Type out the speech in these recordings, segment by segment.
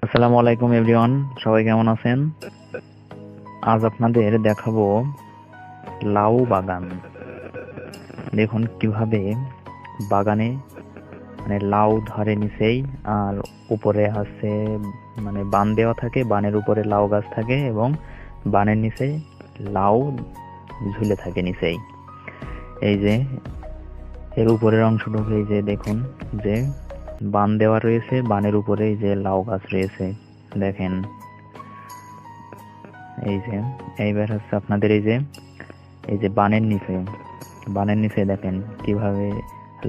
আসসালামু আলাইকুম এভরিওয়ান, সবাই কেমন আছেন? আজ আপনাদের দেখাবো লাউ বাগান। দেখুন কিভাবে বাগানে লাউ ধরে নিচেই, আর উপরে আছে বান দেওয়া থাকে, বানের উপরে লাউ গাছ থাকে এবং বানের নিচে লাউ ঝুলে থাকে নিচেই। এই যে এর উপরের অংশটুকু, এই যে দেখুন যে বান দেওয়া রয়েছে, বানের উপরে এই যে লাউ গাছ রয়েছে দেখেন। এই যে এইবার হচ্ছে আপনাদের এই যে বানের নিচে দেখেন কিভাবে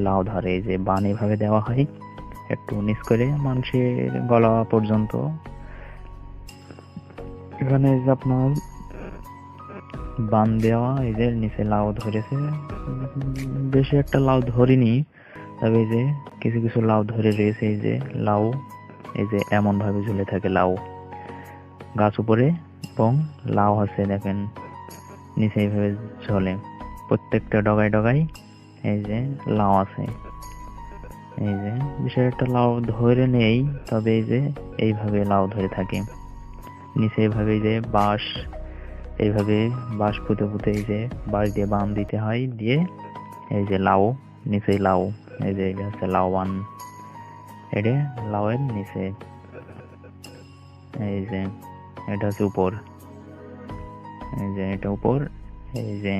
লাউ ধরে। এই যে বান এভাবে দেওয়া হয় একটু নিচ করে মানুষের গলা পর্যন্ত। এখানে এই যে আপনার বান দেওয়া, এই যে নিচে লাউ ধরেছে। বেশি একটা লাউ ধরিনি, তবে এই যে কিছু কিছু লাউ ধরে রয়েছে। এই যে লাউ, এই যে এমন ভাবে ঝুলে থাকে লাউ গাছ উপরে, এবং লাউ আছে দেখেন নিচে এইভাবে ঝোলে। প্রত্যেকটা ডগায় ডগায় এই যে লাউ আছে। এই যে বিশেষ একটা লাউ ধরে নেই, তবে এই যে এইভাবে লাউ ধরে থাকে নিচে। এইভাবে এই যে এইভাবে বাঁশ পুঁতে পুঁতে, এই যে বাঁশ দিয়ে বাঁধ দিতে হয়, দিয়ে এই যে লাউ নিচে লাউ। এই যে এটা হচ্ছে লাউ বান, এটা লাউয়ের নিচে। এই যে এটা হচ্ছে উপর, এই যে এটা উপর। এই যে